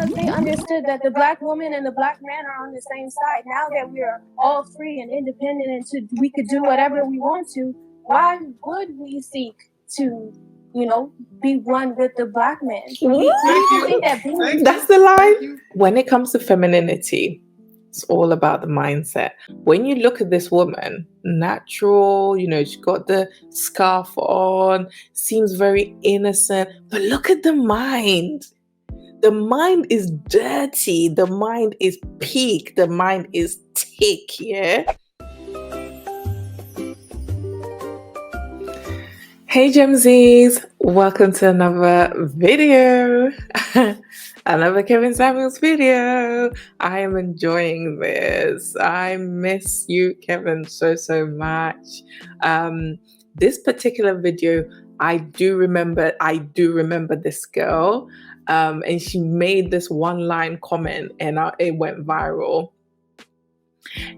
because they understood that the black woman and the black man are on the same side. Now that we are all free and independent and we could do whatever we want to, why would we seek to, be one with the black man? That's the line. When it comes to femininity, it's all about the mindset. When you look at this woman, natural, she's got the scarf on, seems very innocent, but look at the mind. The mind is dirty. The mind is peak. The mind is thick, yeah? Hey Gemsies, welcome to another video. Another Kevin Samuels video. I am enjoying this. I miss you, Kevin, so much. This particular video, I do remember this girl. And she made this one-line comment and it went viral.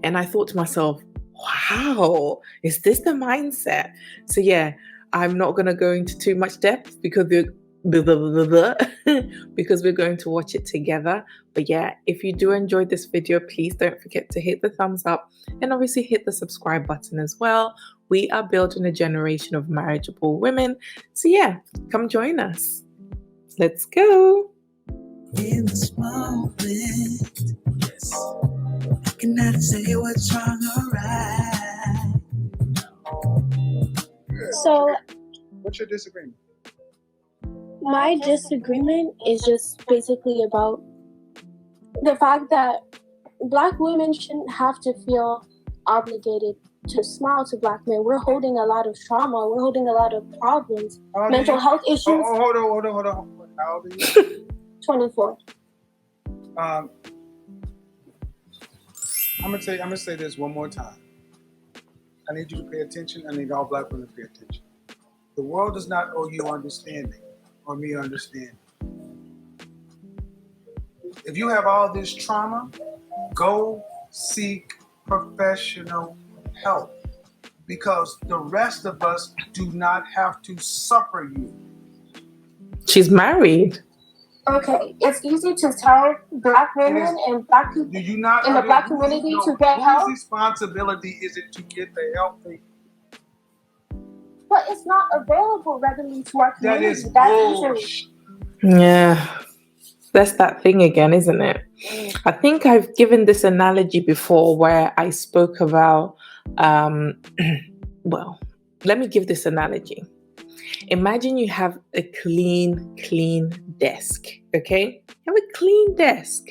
And I thought to myself, wow, is this the mindset? So yeah, I'm not going to go into too much depth because we're going to watch it together. But yeah, if you do enjoy this video, please don't forget to hit the thumbs up and obviously hit the subscribe button as well. We are building a generation of marriageable women. So yeah, come join us. Let's go. In this moment, yes, I cannot say what's wrong or right. So, what's your disagreement? My disagreement is just basically about the fact that black women shouldn't have to feel obligated to smile to black men. We're holding a lot of trauma. We're holding a lot of problems, mental health issues. Hold on. How old are you? 24. I'm gonna say this one more time. I need you to pay attention. I need all black women to pay attention. The world does not owe you understanding or me understanding. If you have all this trauma, go seek professional help because the rest of us do not have to suffer you. She's married. Okay, it's easy to tell black women and black people in the black community to get help. Whose responsibility is it to get the help they need? But it's not available readily to our community. That is bullshit. Yeah, that's that thing again, isn't it? I think I've given this analogy before where I spoke about, well, let me give this analogy. Imagine you have a clean desk, okay? You have a clean desk.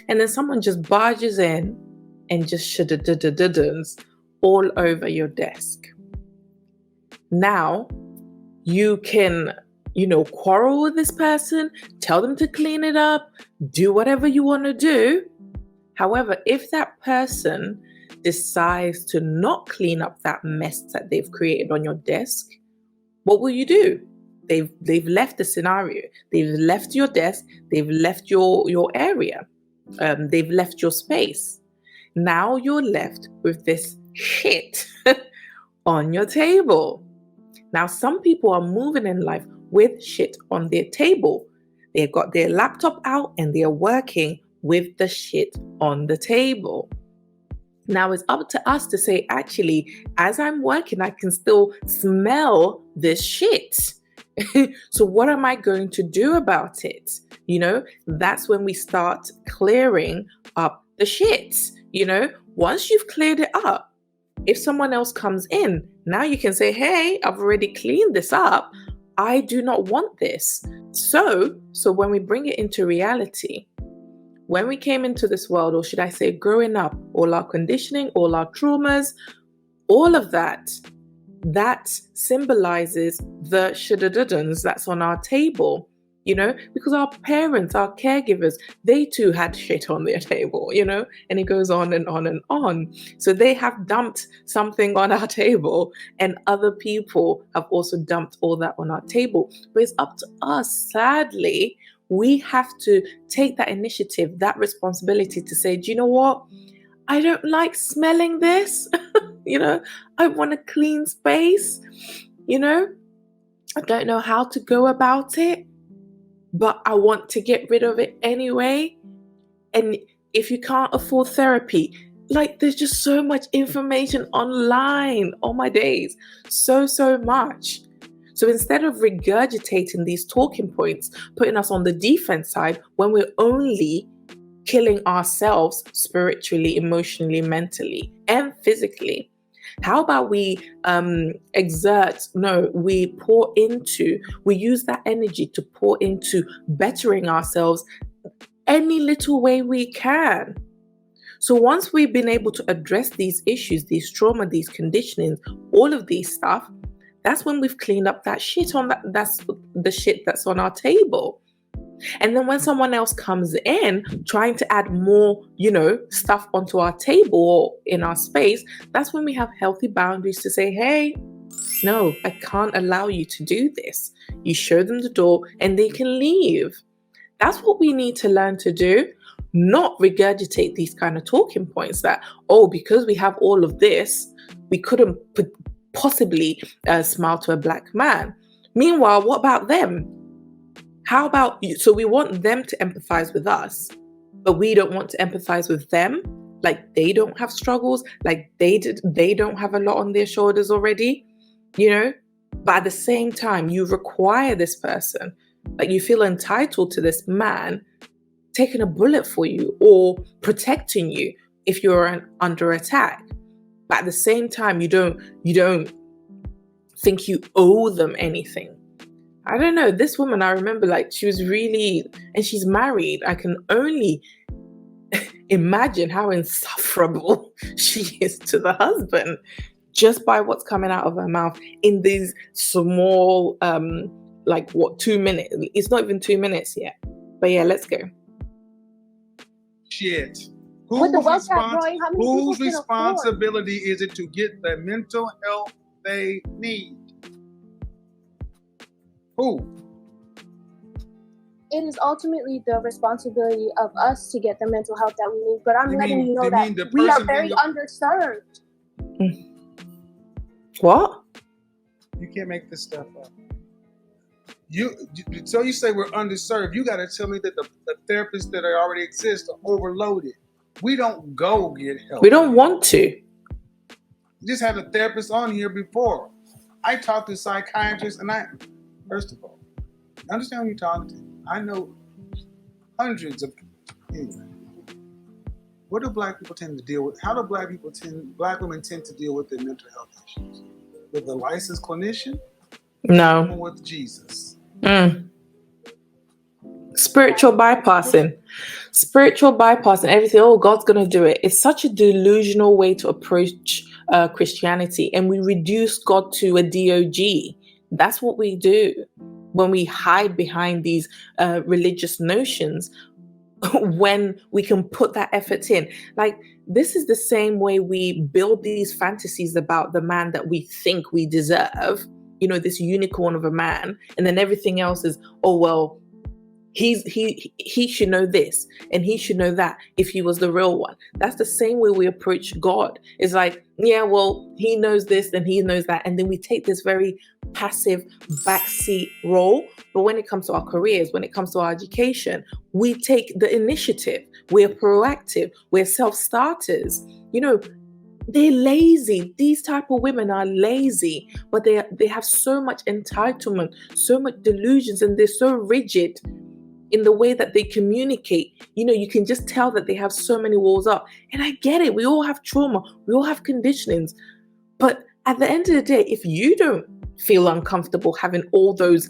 And then someone just barges in and just shudder all over your desk. Now, you can, quarrel with this person, tell them to clean it up, do whatever you want to do. However, if that person decides to not clean up that mess that they've created on your desk, what will you do? They've left the scenario. They've left your desk. They've left your area. They've left your space. Now you're left with this shit on your table. Now some people are moving in life with shit on their table. They've got their laptop out and they're working with the shit on the table. Now it's up to us to say, actually, as I'm working, I can still smell this shit. So what am I going to do about it? That's when we start clearing up the shit. Once you've cleared it up, if someone else comes in, now you can say, hey, I've already cleaned this up. I do not want this. So when we bring it into reality, when we came into this world, or should I say growing up, all our conditioning, all our traumas, all of that symbolizes the shudda-duddas that's on our table, because our parents, our caregivers, they too had shit on their table, and it goes on and on and on. So they have dumped something on our table and other people have also dumped all that on our table. But it's up to us, sadly, we have to take that initiative, that responsibility to say, do you know what? I don't like smelling this. I want a clean space. I don't know how to go about it. but I want to get rid of it anyway. And if you can't afford therapy, like there's just so much information online. Oh my days, so much. So instead of regurgitating these talking points, putting us on the defense side when we're only killing ourselves spiritually, emotionally, mentally, and physically, how about we we use that energy to pour into bettering ourselves any little way we can. So once we've been able to address these issues, these trauma, these conditionings, all of these stuff, that's when we've cleaned up that shit that's the shit that's on our table. And then when someone else comes in trying to add more, stuff onto our table or in our space, that's when we have healthy boundaries to say, hey, no, I can't allow you to do this. You show them the door and they can leave. That's what we need to learn to do, not regurgitate these kind of talking points that, because we have all of this, we couldn't possibly smile to a black man. Meanwhile, what about them? How about you? So we want them to empathize with us, but we don't want to empathize with them. Like they don't have struggles, like they don't have a lot on their shoulders already, But at the same time, you require this person, like you feel entitled to this man taking a bullet for you or protecting you if you're under attack. But at the same time, you don't think you owe them anything. I don't know. This woman, I remember, like, she was really, and she's married. I can only imagine how insufferable she is to the husband just by what's coming out of her mouth in these small, 2 minutes? It's not even 2 minutes yet. But yeah, let's go. Shit. With the wealth gap growing, how many people Whose can responsibility is it to get the mental health they need? Who? It is ultimately the responsibility of us to get the mental health that we need. But I'm letting you know that we are very underserved. What? You can't make this stuff up. So you say we're underserved. You got to tell me that the therapists that already exist are overloaded. We don't go get help. We don't want to. You just had a therapist on here before. I talked to psychiatrists, and first of all, understand who you're talking to. I know hundreds of. Anyway, what do black people tend to deal with? How do black women tend to deal with their mental health issues? With a licensed clinician? No. Or with Jesus? Spiritual bypassing, everything. God's going to do it. It's such a delusional way to approach Christianity. And we reduce God to a DOG. That's what we do when we hide behind these religious notions, when we can put that effort in. Like, this is the same way we build these fantasies about the man that we think we deserve, this unicorn of a man. And then everything else is, he should know this and he should know that if he was the real one. That's the same way we approach God. It's like, he knows this and he knows that. And then we take this very passive backseat role. But when it comes to our careers, when it comes to our education, we take the initiative. We're proactive. We're self-starters. They're lazy. These type of women are lazy, but they have so much entitlement, so much delusions, and they're so rigid in the way that they communicate. You can just tell that they have so many walls up. And I get it. We all have trauma. We all have conditionings. But at the end of the day, if you don't feel uncomfortable having all those,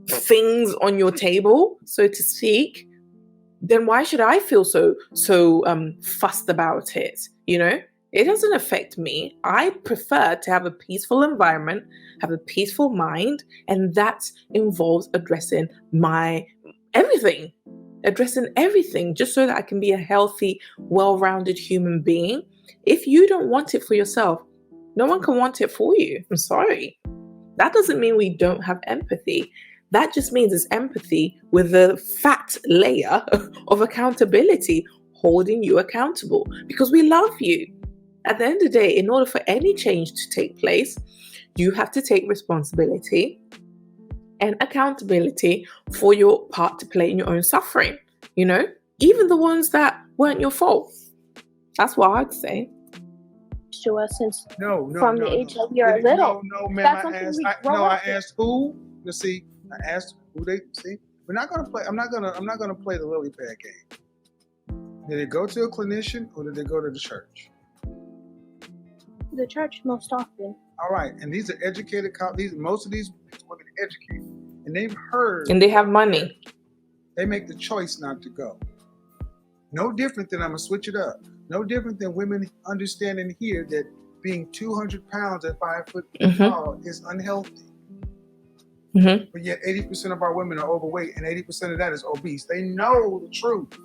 things on your table, so to speak, then why should I feel so fussed about it? It doesn't affect me. I prefer to have a peaceful environment, have a peaceful mind, and that involves addressing everything, just so that I can be a healthy, well-rounded human being. If you don't want it for yourself, no one can want it for you. I'm sorry. That doesn't mean we don't have empathy. That just means it's empathy with a fat layer of accountability, holding you accountable because we love you. At the end of the day, in order for any change to take place, you have to take responsibility and accountability for your part to play in your own suffering, even the ones that weren't your fault. That's what I'd say. To us since No, from the age that we are little. No, ma'am. That's I something asked. we grow I up with. asked who. You see, I asked who they see. We're not gonna play. I'm not gonna play the lily pad game. Did they go to a clinician or did they go to the church? The church most often. All right, and these are educated. Most of these women are educated, and they've heard. And they have money. They make the choice not to go. No different than, I'm gonna switch it up. No different than women understanding here that being 200 pounds at 5 foot tall is unhealthy. Mm-hmm. But yet 80% of our women are overweight and 80% of that is obese. They know the truth.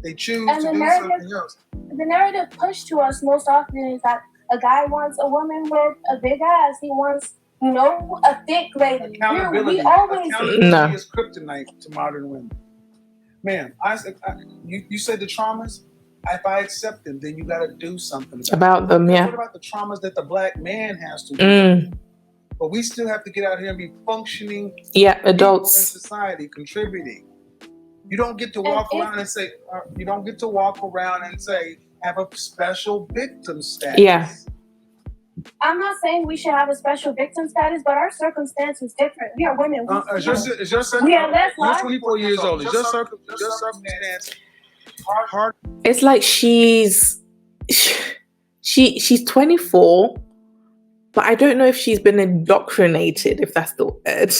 They choose to do something else. The narrative pushed to us most often is that a guy wants a woman with a big ass. He wants, a thick lady. Accountability. We always Accountability is kryptonite to modern women. Ma'am, you said the traumas. If I accept them, then you got to do something about them. Yeah. What about the traumas that the black man has to do? But we still have to get out here and be functioning. Yeah, adults in society, contributing. You don't get to walk around and say. You don't get to walk around and say have a special victim status. Yeah. I'm not saying we should have a special victim status, but our circumstance is different. We are women. We are less You're 24 years old. Is your circumstance hard? It's like she's 24, but I don't know if she's been indoctrinated, if that's the word.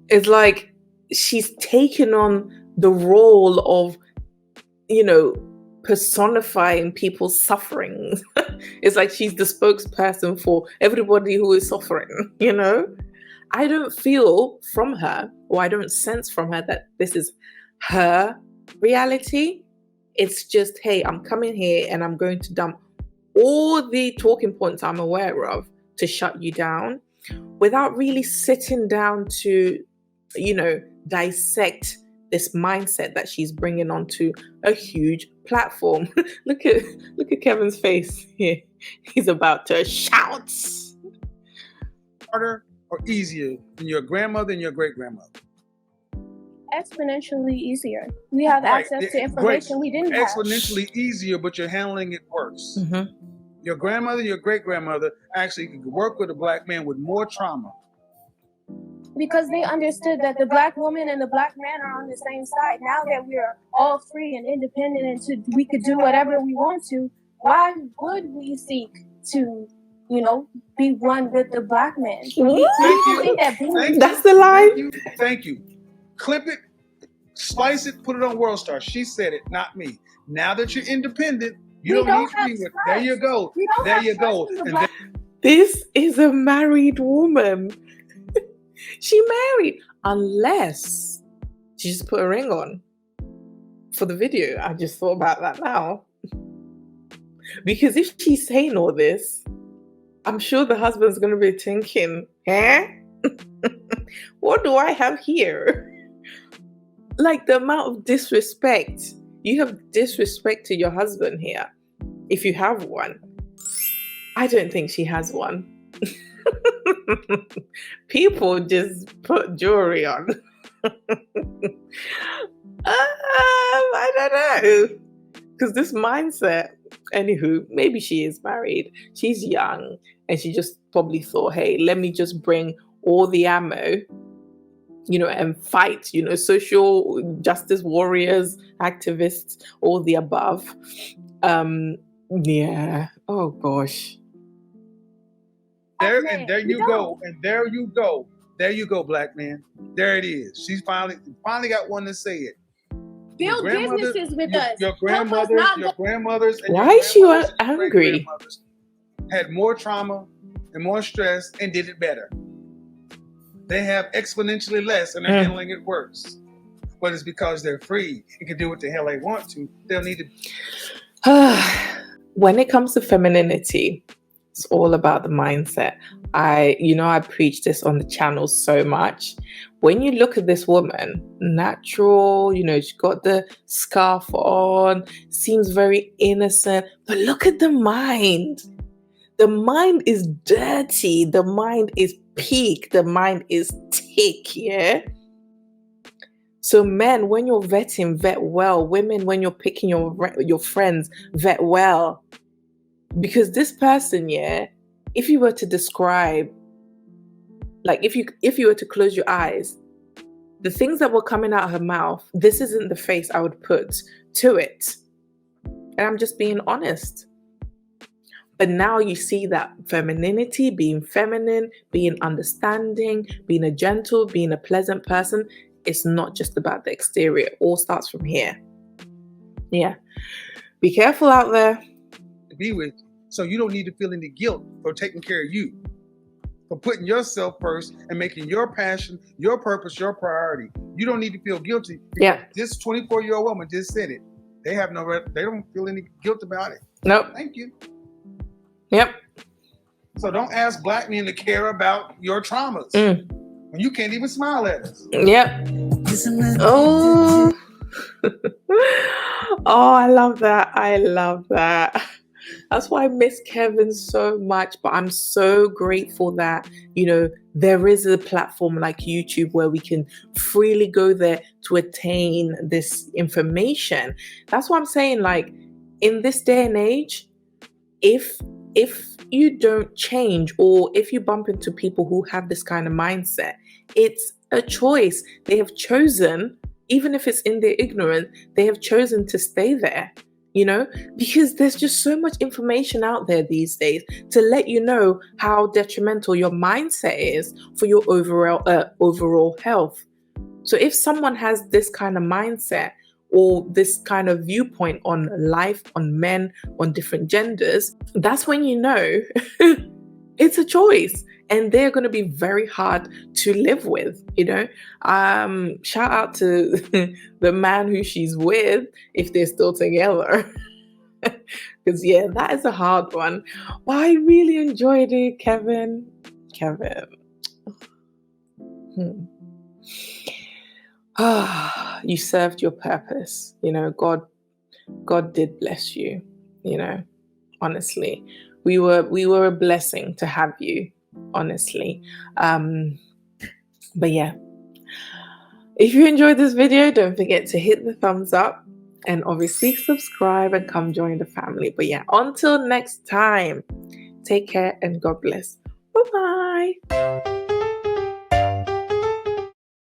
It's like she's taken on the role of, personifying people's suffering. It's like she's the spokesperson for everybody who is suffering, I don't feel from her, or I don't sense from her that this is her reality. It's just, hey, I'm coming here and I'm going to dump all the talking points I'm aware of to shut you down, without really sitting down to, dissect this mindset that she's bringing onto a huge platform. Look at Kevin's face here. He's about to shout. Harder or easier than your grandmother and your great-grandmother? Exponentially easier. We have access to information we didn't have. Exponentially easier, but you're handling it worse. Mm-hmm. Your grandmother, your great-grandmother actually could work with a black man with more trauma. Because they understood that the black woman and the black man are on the same side. Now that we are all free and independent and we could do whatever we want to, why would we seek to, be one with the black man? That's the line. Thank you. Clip it, splice it, put it on World Star. She said it, not me. Now that you're independent, you don't need to be with. There you go. There you go. This is a married woman. She married, unless she just put a ring on for the video. I just thought about that now. Because if she's saying all this, I'm sure the husband's going to be thinking, what do I have here? Like the amount of disrespect. You have disrespected your husband here, if you have one. I don't think she has one. People just put jewelry on. I don't know. Because this mindset, anywho, maybe she is married. She's young and she just probably thought, hey, let me just bring all the ammo, and fight, social justice warriors, activists, all the above. Yeah. Oh, gosh. There you go, black man. There it is. She's finally got one to say it. Build businesses with us. Your grandmothers. And why is she angry? Had more trauma and more stress and did it better. They have exponentially less and they're handling it worse. But it's because they're free and can do what the hell they want to. They'll need to. When it comes to femininity, it's all about the mindset. I preach this on the channel so much. When you look at this woman, natural, she's got the scarf on, seems very innocent, but look at the mind. The mind is dirty. The mind is peak. The mind is tick, yeah? So men, when you're vetting, vet well. Women, when you're picking your friends, vet well. Because this person, yeah, if you were to describe, like if you were to close your eyes, the things that were coming out of her mouth, this isn't the face I would put to it. And I'm just being honest. But now you see that femininity, being feminine, being understanding, being a gentle, being a pleasant person, it's not just about the exterior. It all starts from here. Yeah. Be careful out there. To be with you. So you don't need to feel any guilt for taking care of you, for putting yourself first and making your passion, your purpose, your priority. You don't need to feel guilty. Yeah. This 24-year-old woman just said it. They don't feel any guilt about it. Nope. Thank you. Yep. So don't ask black men to care about your traumas when you can't even smile at us. Yep. Oh. Oh, I love that. I love that. That's why I miss Kevin so much, but I'm so grateful that, there is a platform like YouTube where we can freely go there to attain this information. That's what I'm saying. Like, in this day and age, if you don't change, or if you bump into people who have this kind of mindset, it's a choice. They have chosen, even if it's in their ignorance, they have chosen to stay there. Because there's just so much information out there these days to let you know how detrimental your mindset is for your overall health. So if someone has this kind of mindset or this kind of viewpoint on life, on men, on different genders, that's when it's a choice. And they're going to be very hard to live with, Shout out to the man who she's with, if they're still together. Because, that is a hard one. But I really enjoyed it, Kevin. You served your purpose. God did bless you, honestly. We were a blessing to have you. Honestly. But yeah, if you enjoyed this video, don't forget to hit the thumbs up and obviously subscribe and come join the family. But yeah, until next time, take care and God bless. Bye-bye.